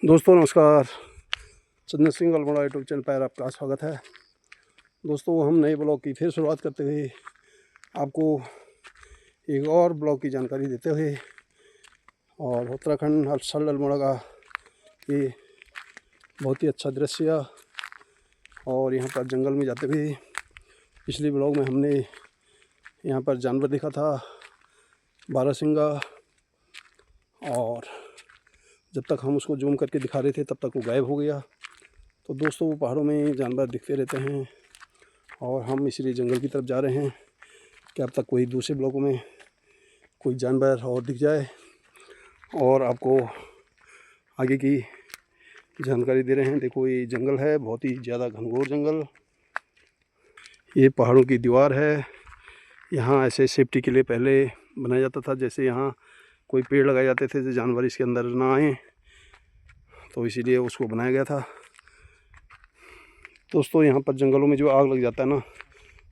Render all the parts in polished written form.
दोस्तों नमस्कार। Chandan Singh Almora YouTube channel पर आपका स्वागत है। दोस्तों हम नए ब्लॉग की फिर शुरुआत करते हुए आपको एक और ब्लॉग की जानकारी देते हुए और उत्तराखंड हलसल अल्मोड़ा का ये बहुत ही अच्छा दृश्य और यहाँ पर जंगल में जाते हुए पिछले ब्लॉग में हमने यहाँ पर जानवर देखा था बारहसिंगा, और जब तक हम उसको जूम करके दिखा रहे थे तब तक वो गायब हो गया। तो दोस्तों वो पहाड़ों में जानवर दिखते रहते हैं और हम इसलिए जंगल की तरफ जा रहे हैं कि अब तक कोई दूसरे ब्लॉकों में कोई जानवर और दिख जाए और आपको आगे की जानकारी दे रहे हैं। देखो ये जंगल है, बहुत ही ज़्यादा घनघोर जंगल। ये पहाड़ों की दीवार है। यहाँ ऐसे सेफ्टी के लिए पहले बनाया जाता था, जैसे यहाँ कोई पेड़ लगाए जाते थे जो जानवर इसके अंदर ना आए, तो इसीलिए उसको बनाया गया था। दोस्तों यहाँ पर जंगलों में जो आग लग जाता है ना,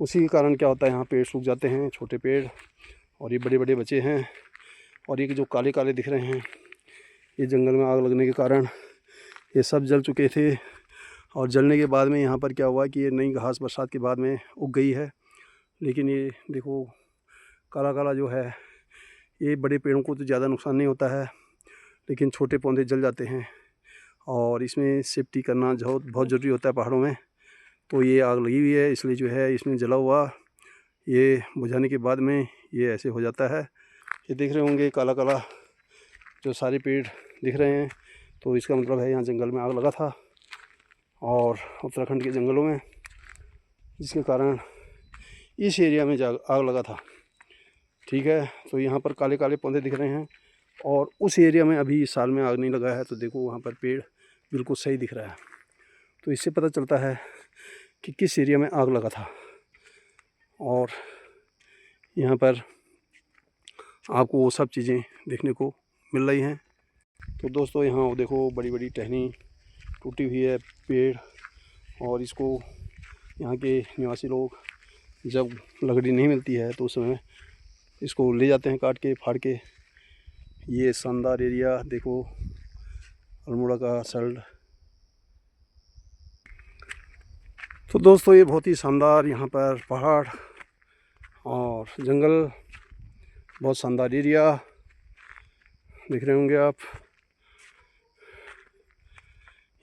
उसी के कारण क्या होता है, यहाँ पेड़ सूख जाते हैं, छोटे पेड़, और ये बड़े बड़े बचे हैं। और ये जो काले काले दिख रहे हैं, ये जंगल में आग लगने के कारण ये सब जल चुके थे। और जलने के बाद में यहाँ पर क्या हुआ कि ये नई घास बरसात के बाद में उग गई है। लेकिन ये देखो काला काला जो है, ये बड़े पेड़ों को तो ज़्यादा नुकसान नहीं होता है, लेकिन छोटे पौधे जल जाते हैं। और इसमें सेफ्टी करना बहुत ज़रूरी होता है पहाड़ों में। तो ये आग लगी हुई है, इसलिए जो है इसमें जला हुआ ये बुझाने के बाद में ये ऐसे हो जाता है। ये देख रहे होंगे काला काला जो सारे पेड़ दिख रहे हैं, तो इसका मतलब है यहाँ जंगल में आग लगा था, और उत्तराखंड के जंगलों में, जिसके कारण इस एरिया में आग लगा था। ठीक है, तो यहाँ पर काले काले पौधे दिख रहे हैं और उस एरिया में अभी इस साल में आग नहीं लगा है। तो देखो वहाँ पर पेड़ बिल्कुल सही दिख रहा है। तो इससे पता चलता है कि किस एरिया में आग लगा था। और यहाँ पर आपको वो सब चीज़ें देखने को मिल रही हैं। तो दोस्तों यहाँ देखो बड़ी बड़ी टहनी टूटी हुई है पेड़, और इसको यहाँ के निवासी लोग जब लकड़ी नहीं मिलती है तो उस समय इसको ले जाते हैं काट के फाड़ के। ये शानदार एरिया देखो अल्मोड़ा का सल्ट। तो दोस्तों ये बहुत ही शानदार यहाँ पर पहाड़ और जंगल, बहुत शानदार एरिया देख रहे होंगे आप।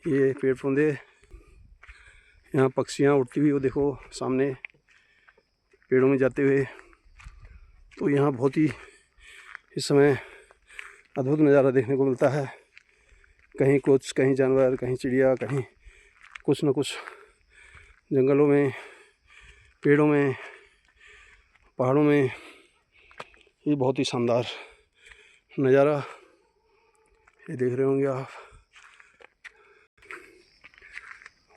ये पेड़ पौधे, यहाँ पक्षियाँ उड़ती हुई वो देखो सामने पेड़ों में जाते हुए। तो यहाँ बहुत ही इस समय अद्भुत नज़ारा देखने को मिलता है। कहीं कुछ, कहीं जानवर, कहीं चिड़िया, कहीं कुछ न कुछ जंगलों में, पेड़ों में, पहाड़ों में। ये बहुत ही शानदार नज़ारा ये देख रहे होंगे आप।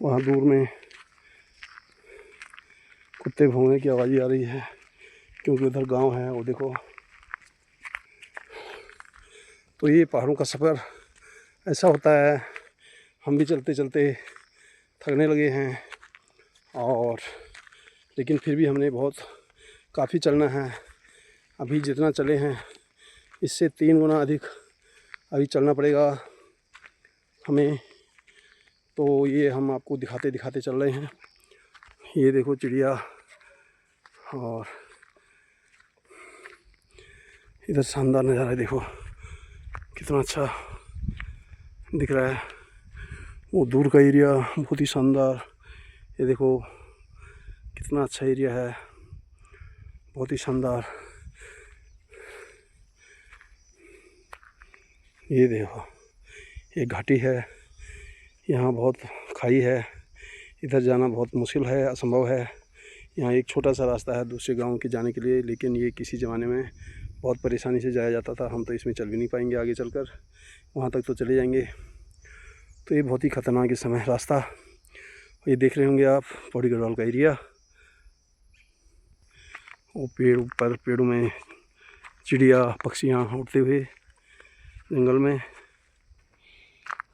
वहाँ दूर में कुत्ते भौंकने की आवाज़ आ रही है, क्योंकि उधर गांव है वो देखो। तो ये पहाड़ों का सफ़र ऐसा होता है, हम भी चलते चलते थकने लगे हैं, और लेकिन फिर भी हमने काफ़ी चलना है। अभी जितना चले हैं इससे 3 गुना अधिक अभी चलना पड़ेगा हमें। तो ये हम आपको दिखाते दिखाते चल रहे हैं। ये देखो चिड़िया, और इधर शानदार नज़ारा है, देखो कितना अच्छा दिख रहा है। वो दूर का एरिया बहुत ही शानदार, ये देखो कितना अच्छा एरिया है, बहुत ही शानदार। ये देखो ये घाटी है, यहाँ बहुत खाई है, इधर जाना बहुत मुश्किल है, असंभव है। यहाँ एक छोटा सा रास्ता है दूसरे गांव के जाने के लिए, लेकिन ये किसी ज़माने में बहुत परेशानी से जाया जाता था। हम तो इसमें चल भी नहीं पाएंगे आगे चलकर, वहाँ तक तो चले जाएंगे। तो ये बहुत ही ख़तरनाक इस समय रास्ता। ये देख रहे होंगे आप पौड़ी गढ़वाल का एरिया। वो पेड़ ऊपर, पेड़ों में चिड़िया पक्षियाँ उड़ते हुए जंगल में।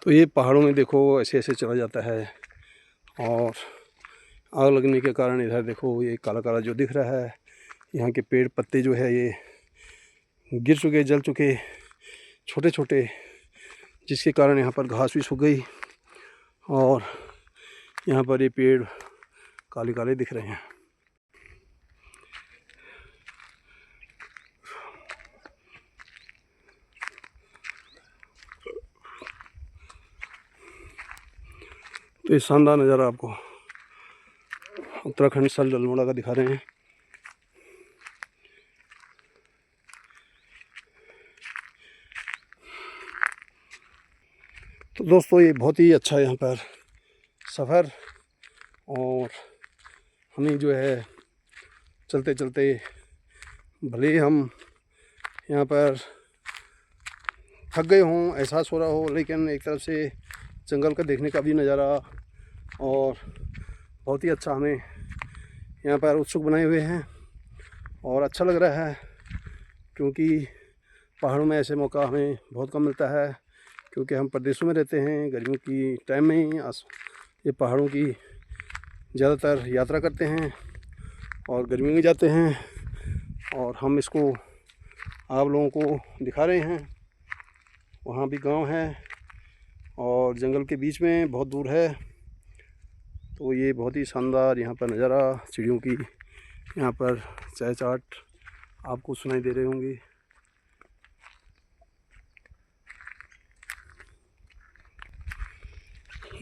तो ये पहाड़ों में देखो ऐसे ऐसे चला जाता है, और आग लगने के कारण इधर देखो ये काला काला जो दिख रहा है, यहाँ के पेड़ पत्ते जो है ये गिर चुके, जल चुके, छोटे छोटे जिसके कारण यहाँ पर घास भी सूख गई और यहाँ पर ये पेड़ काले काले दिख रहे हैं। तो ये शानदार नज़ारा आपको उत्तराखंड सल अल्मोड़ा का दिखा रहे हैं। तो दोस्तों ये बहुत ही अच्छा है यहाँ पर सफ़र, और हमें जो है चलते चलते भले हम यहाँ पर थक गए हों, एहसास हो रहा हो, लेकिन एक तरफ से जंगल का देखने का भी नज़ारा और बहुत ही अच्छा हमें यहाँ पर उत्सुक बनाए हुए हैं और अच्छा लग रहा है, क्योंकि पहाड़ों में ऐसे मौका हमें बहुत कम मिलता है, क्योंकि हम प्रदेशों में रहते हैं। गर्मियों की टाइम में ही ये पहाड़ों की ज़्यादातर यात्रा करते हैं और गर्मियों में जाते हैं, और हम इसको आप लोगों को दिखा रहे हैं। वहाँ भी गांव है और जंगल के बीच में बहुत दूर है। तो ये बहुत ही शानदार यहाँ पर नज़ारा, चिड़ियों की यहाँ पर चहचहाट आपको सुनाई दे रहे होंगे।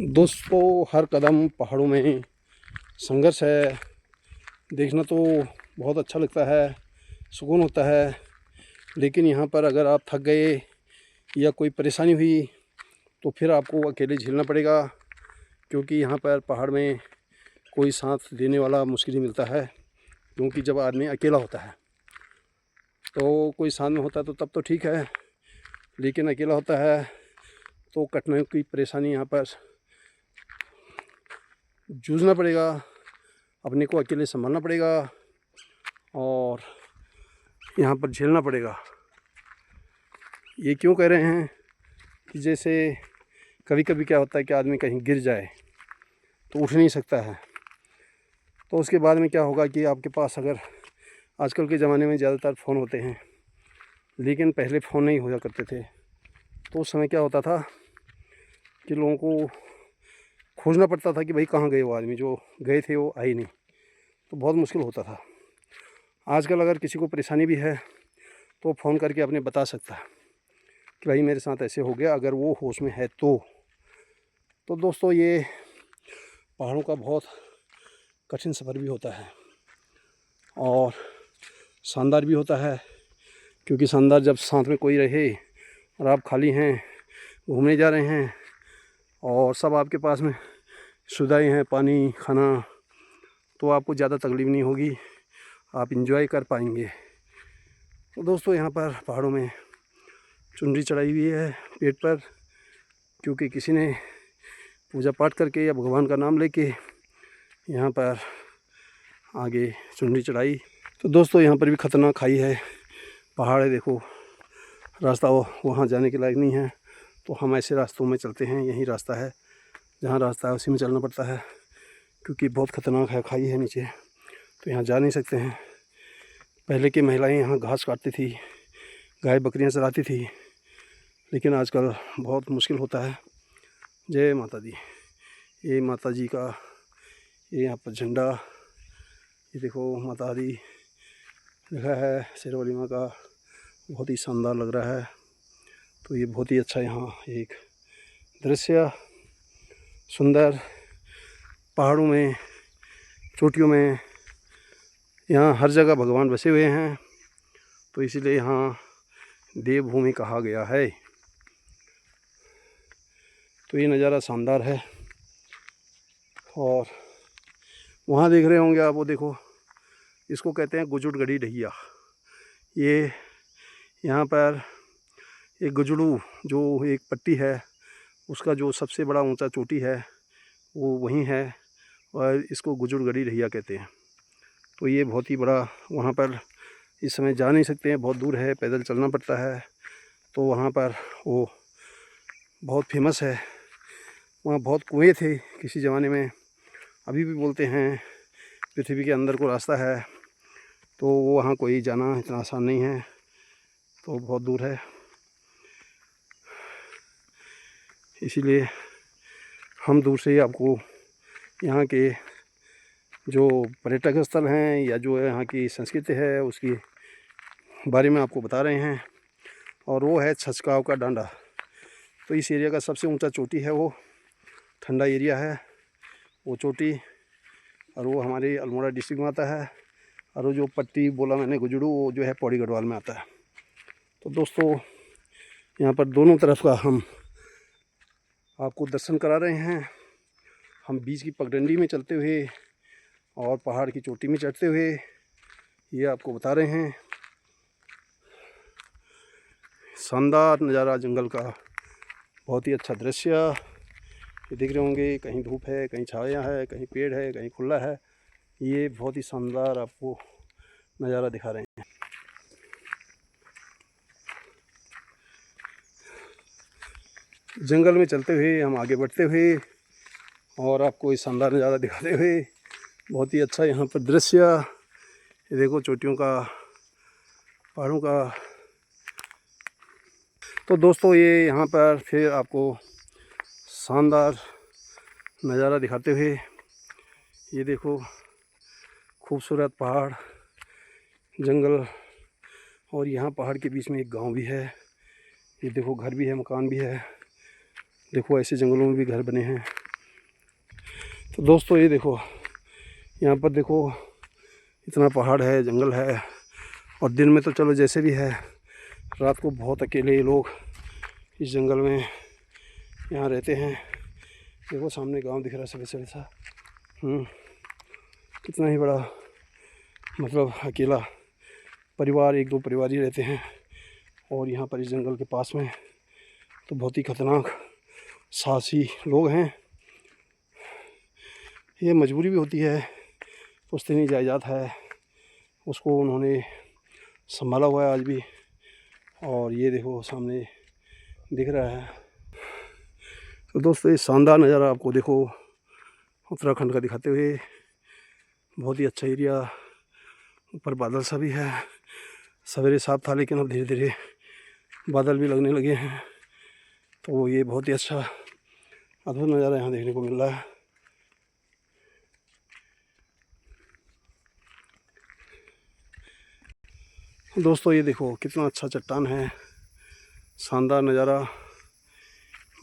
दोस्तों हर कदम पहाड़ों में संघर्ष है, देखना तो बहुत अच्छा लगता है, सुकून होता है, लेकिन यहाँ पर अगर आप थक गए या कोई परेशानी हुई तो फिर आपको अकेले झेलना पड़ेगा, क्योंकि यहाँ पर पहाड़ में कोई साथ देने वाला मुश्किल ही मिलता है। क्योंकि जब आदमी अकेला होता है तो कोई साथ में होता है तो तब तो ठीक है, लेकिन अकेला होता है तो कठिनाइयों की परेशानी यहाँ पर जूझना पड़ेगा, अपने को अकेले संभालना पड़ेगा और यहाँ पर झेलना पड़ेगा। ये क्यों कह रहे हैं कि जैसे कभी कभी क्या होता है कि आदमी कहीं गिर जाए तो उठ नहीं सकता है, तो उसके बाद में क्या होगा कि आपके पास अगर आजकल के ज़माने में ज़्यादातर फ़ोन होते हैं, लेकिन पहले फ़ोन नहीं होया करते थे, तो उस समय क्या होता था कि लोगों को खोजना पड़ता था कि भाई कहाँ गए वो आदमी, जो गए थे वो आए नहीं, तो बहुत मुश्किल होता था। आजकल अगर किसी को परेशानी भी है तो फ़ोन करके अपने बता सकता है कि भाई मेरे साथ ऐसे हो गया, अगर वो होश में है तो दोस्तों ये पहाड़ों का बहुत कठिन सफ़र भी होता है और शानदार भी होता है, क्योंकि शानदार जब साथ में कोई रहे और आप खाली हैं, घूमने जा रहे हैं और सब आपके पास में सुविधाएं हैं, पानी, खाना, तो आपको ज़्यादा तकलीफ़ नहीं होगी, आप इंजॉय कर पाएंगे। तो दोस्तों यहाँ पर पहाड़ों में चुनरी चढ़ाई हुई है पेड़ पर, क्योंकि किसी ने पूजा पाठ करके या भगवान का नाम लेके यहाँ पर आगे चुनरी चढ़ाई। तो दोस्तों यहाँ पर भी ख़तरनाक खाई है, पहाड़ है, देखो रास्ता वहाँ जाने के लायक नहीं है, तो हम ऐसे रास्तों में चलते हैं। यही रास्ता है, जहाँ रास्ता है उसी में चलना पड़ता है, क्योंकि बहुत ख़तरनाक है, खाई है नीचे, तो यहाँ जा नहीं सकते हैं। पहले की महिलाएं यहाँ घास काटती थी, गाय बकरियाँ चराती थी, लेकिन आजकल बहुत मुश्किल होता है। जय माता दी। ये माता जी का ये यहाँ पर झंडा, ये देखो माता दी लिखा है, शेरवाली माँ का, बहुत ही शानदार लग रहा है। तो ये बहुत ही अच्छा यहाँ एक दृश्य, सुंदर पहाड़ों में, चोटियों में, यहाँ हर जगह भगवान बसे हुए हैं, तो इसीलिए यहाँ देवभूमि कहा गया है। तो ये नज़ारा शानदार है। और वहाँ देख रहे होंगे आप, वो देखो, इसको कहते हैं गुजुड़गढ़ी ढैया। ये यहाँ पर एक गुजुड़ू जो एक पट्टी है, उसका जो सबसे बड़ा ऊंचा चोटी है वो वहीं है, और इसको गुजुड़गढ़ी ढैया कहते हैं। तो ये बहुत ही बड़ा, वहाँ पर इस समय जा नहीं सकते हैं, बहुत दूर है, पैदल चलना पड़ता है। तो वहाँ पर वो बहुत फेमस है। वहाँ बहुत कुएँ थे किसी ज़माने में, अभी भी बोलते हैं पृथ्वी के अंदर को रास्ता है, तो वो वहाँ कोई जाना इतना आसान नहीं है, तो बहुत दूर है। इसीलिए हम दूर से ही आपको यहाँ के जो पर्यटक स्थल हैं या जो यहाँ की संस्कृति है उसकी बारे में आपको बता रहे हैं। और वो है छचकाव का डांडा। तो इस एरिया का सबसे ऊंचा चोटी है, वो ठंडा एरिया है वो चोटी, और वो हमारे अल्मोड़ा डिस्ट्रिक्ट में आता है। और वो जो पट्टी बोला मैंने गुजड़ू, वो जो है पौड़ी गढ़वाल में आता है। तो दोस्तों यहाँ पर दोनों तरफ का हम आपको दर्शन करा रहे हैं। हम बीच की पगडंडी में चलते हुए और पहाड़ की चोटी में चढ़ते हुए ये आपको बता रहे हैं। शानदार नज़ारा जंगल का, बहुत ही अच्छा दृश्य ये देख रहे होंगे। कहीं धूप है, कहीं छाया है, कहीं पेड़ है, कहीं खुला है। ये बहुत ही शानदार आपको नज़ारा दिखा रहे हैं। जंगल में चलते हुए हम आगे बढ़ते हुए और आपको इस शानदार नज़ारा दिखाते हुए, बहुत ही अच्छा यहाँ पर दृश्य। ये देखो चोटियों का, पहाड़ों का। तो दोस्तों ये यहाँ पर फिर आपको शानदार नज़ारा दिखाते हुए, ये देखो खूबसूरत पहाड़, जंगल, और यहाँ पहाड़ के बीच में एक गांव भी है। ये देखो घर भी है, मकान भी है। देखो ऐसे जंगलों में भी घर बने हैं। तो दोस्तों ये देखो यहाँ पर देखो इतना पहाड़ है, जंगल है, और दिन में तो चलो जैसे भी है, रात को बहुत अकेले ये लोग इस जंगल में यहाँ रहते हैं। देखो सामने गांव दिख रहा है सफ़ेद सफ़ेद सा। कितना ही बड़ा, मतलब अकेला परिवार, एक दो परिवार ही रहते हैं। और यहाँ पर इस जंगल के पास में तो बहुत ही खतरनाक साहसी लोग हैं। ये मजबूरी भी होती है, पुश्तैनी जायदाद है, उसको उन्होंने संभाला हुआ है आज भी। और ये देखो सामने दिख रहा है। तो दोस्तों ये शानदार नज़ारा आपको देखो उत्तराखंड का दिखाते हुए, बहुत ही अच्छा एरिया। ऊपर बादल सा भी है, सवेरे साफ था लेकिन अब धीरे धीरे बादल भी लगने लगे हैं। तो ये बहुत ही अच्छा अद्भुत नज़ारा यहाँ देखने को मिल रहा है। दोस्तों ये देखो कितना अच्छा चट्टान है, शानदार नज़ारा,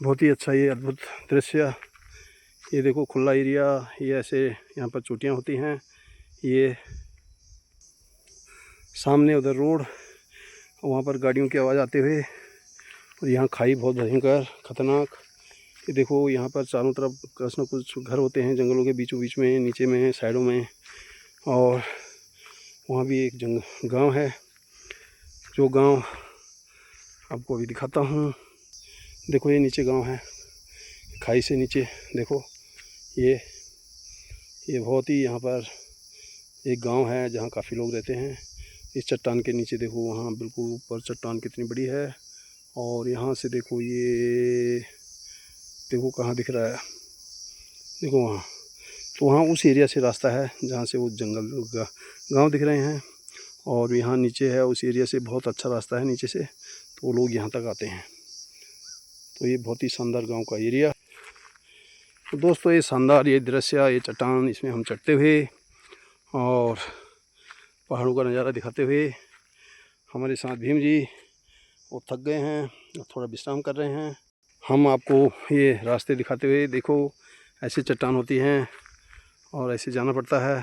बहुत ही अच्छा ये अद्भुत दृश्य। ये देखो खुला एरिया, ये ऐसे यहाँ पर चोटियाँ होती हैं। ये सामने उधर रोड, वहाँ पर गाड़ियों की आवाज़ आते हुए, और यहाँ खाई बहुत भयंकर खतरनाक। ये देखो यहाँ पर चारों तरफ कुछ न कुछ घर होते हैं जंगलों के बीचों बीच में, नीचे में, साइडों में। और वहाँ भी एक गांव है, जो गांव आपको अभी दिखाता हूँ। देखो ये नीचे गांव है, खाई से नीचे देखो ये बहुत ही यहाँ पर एक गांव है जहाँ काफ़ी लोग रहते हैं। इस चट्टान के नीचे देखो, वहाँ बिल्कुल ऊपर चट्टान कितनी बड़ी है। और यहाँ से देखो, ये देखो कहाँ दिख रहा है, देखो वहाँ। तो वहाँ उस एरिया से रास्ता है जहाँ से वो जंगल गांव दिख रहे हैं। और यहाँ नीचे है, उस एरिया से बहुत अच्छा रास्ता है नीचे से, तो वो लोग यहाँ तक आते हैं। तो ये बहुत ही शानदार गांव का एरिया। तो दोस्तों ये शानदार ये दृश्य, ये चट्टान, इसमें हम चढ़ते हुए और पहाड़ों का नज़ारा दिखाते हुए, हमारे साथ भीम जी वो थक गए हैं और थोड़ा विश्राम कर रहे हैं। हम आपको ये रास्ते दिखाते हुए, देखो ऐसी चट्टान होती हैं और ऐसे जाना पड़ता है।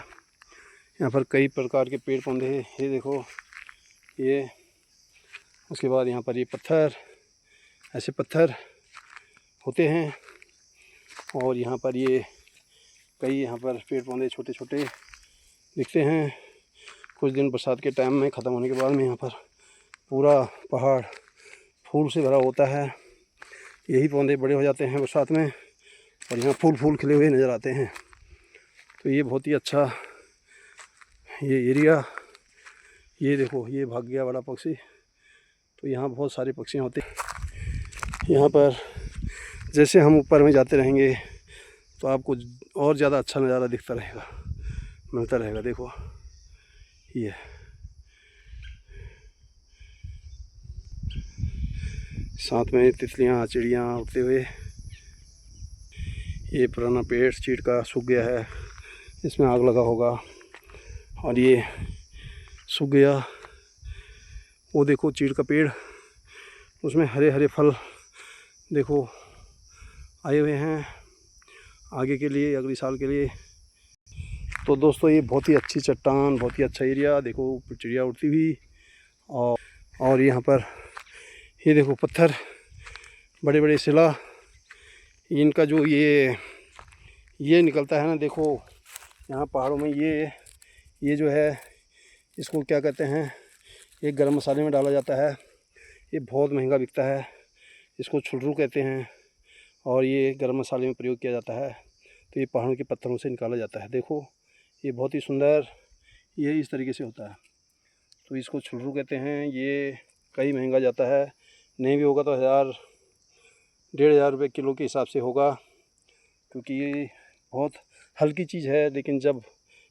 यहाँ पर कई प्रकार के पेड़ पौधे हैं, ये देखो ये। उसके बाद यहाँ पर ये पत्थर, ऐसे पत्थर होते हैं। और यहाँ पर ये कई यहाँ पर पेड़ पौधे छोटे छोटे दिखते हैं। कुछ दिन बरसात के टाइम में ख़त्म होने के बाद में यहाँ पर पूरा पहाड़ फूल से भरा होता है। यही पौधे बड़े हो जाते हैं बरसात में, और यहाँ फूल खिले हुए नज़र आते हैं। तो ये बहुत ही अच्छा ये एरिया। ये देखो ये भाग गया बड़ा पक्षी। तो यहाँ बहुत सारे पक्षी होते हैं। यहाँ पर जैसे हम ऊपर में जाते रहेंगे तो आपको और ज़्यादा अच्छा नज़ारा दिखता रहेगा, मिलता रहेगा। देखो ये साथ में तितलियाँ, चिड़ियाँ उड़ते हुए ये पुराना पेड़ चीड़ का सूख गया है, इसमें आग लगा होगा और ये सूख गया। वो देखो चीड़ का पेड़, उसमें हरे हरे फल देखो आए हुए हैं आगे के लिए, अगले साल के लिए। तो दोस्तों ये बहुत ही अच्छी चट्टान, बहुत ही अच्छा एरिया। देखो चिड़िया उड़ती हुई, और यहाँ पर ये देखो पत्थर, बड़े बड़े शिला, इनका जो ये निकलता है ना, देखो यहाँ पहाड़ों में ये जो है इसको क्या कहते हैं, ये गरम मसाले में डाला जाता है। ये बहुत महंगा बिकता है, इसको छुलरू कहते हैं और ये गरम मसाले में प्रयोग किया जाता है। तो ये पहाड़ों के पत्थरों से निकाला जाता है। देखो ये बहुत ही सुंदर, ये इस तरीके से होता है, तो इसको छुलरू कहते हैं। ये कई महंगा जाता है, नहीं भी होगा तो 1000-1500 रुपये किलो के हिसाब से होगा, क्योंकि ये बहुत हल्की चीज़ है। लेकिन जब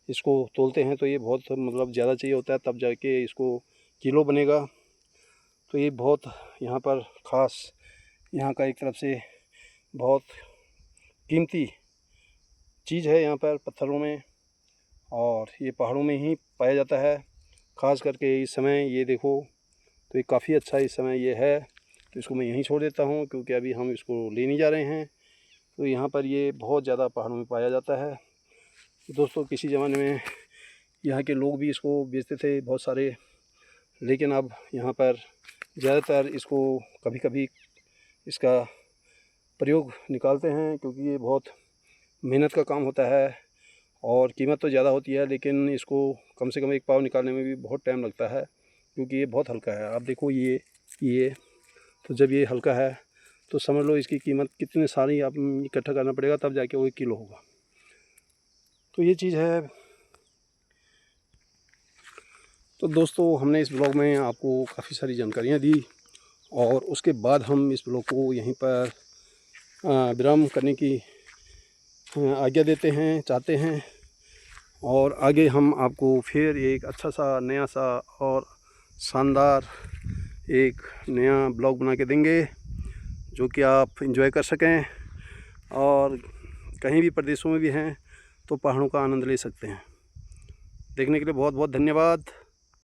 इसको तोलते हैं तो ये बहुत मतलब ज़्यादा चाहिए होता है, तब जाके इसको किलो बनेगा। तो ये बहुत यहाँ पर ख़ास, यहाँ का एक तरफ से बहुत कीमती चीज़ है यहाँ पर पत्थरों में, और ये पहाड़ों में ही पाया जाता है। ख़ास करके इस समय ये देखो, तो ये काफ़ी अच्छा इस समय ये है। तो इसको मैं यहीं छोड़ देता हूँ, क्योंकि अभी हम इसको ले नहीं जा रहे हैं। तो यहाँ पर ये बहुत ज़्यादा पहाड़ों में पाया जाता है। दोस्तों किसी ज़माने में यहाँ के लोग भी इसको बेचते थे बहुत सारे, लेकिन अब यहाँ पर ज़्यादातर इसको कभी कभी इसका प्रयोग निकालते हैं, क्योंकि ये बहुत मेहनत का काम होता है और कीमत तो ज़्यादा होती है, लेकिन इसको कम से कम एक पाव निकालने में भी बहुत टाइम लगता है, क्योंकि ये बहुत हल्का है। आप देखो ये तो जब ये हल्का है तो समझ लो इसकी कीमत कितने सारी आप इकट्ठा करना पड़ेगा, तब जाके वो 1 किलो होगा। तो ये चीज़ है। तो दोस्तों हमने इस ब्लॉग में आपको काफ़ी सारी जानकारियाँ दी, और उसके बाद हम इस ब्लॉग को यहीं पर विराम करने की आज्ञा देते हैं, चाहते हैं। और आगे हम आपको फिर एक अच्छा सा नया सा और शानदार एक नया ब्लॉग बना के देंगे, जो कि आप एंजॉय कर सकें, और कहीं भी प्रदेशों में भी हैं तो पहाड़ों का आनंद ले सकते हैं। देखने के लिए बहुत बहुत धन्यवाद।